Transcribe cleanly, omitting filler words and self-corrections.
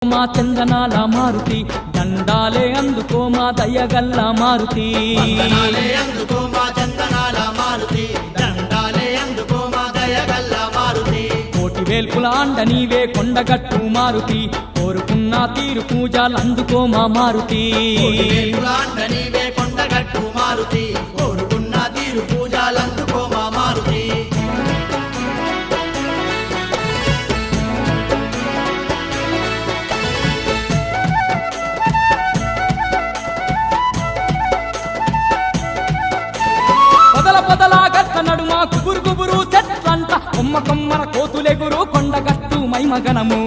మా చందనాల మారుతి దండాలే అందుకో మా దయగల్ల మారుతి అందుకో మా చందనాల మారుతి దండాలే అందుకో మా దయగల్ల మారుతి కోటి వేల్పుల అండ నీవే కొండగట్టు మారుతి కోరుకున్న తీరు పూజలు అందుకో మా మారుతి అండ నీవే కొండగట్టు మారుతి కోరుకున్న తీరు పూజలు అందుకో మా మారుతి పొదలా గట్ట నడుమ కుబురు చెట్లంట కొమ్మర కోతులెగురు కొండగట్టు మైమగనము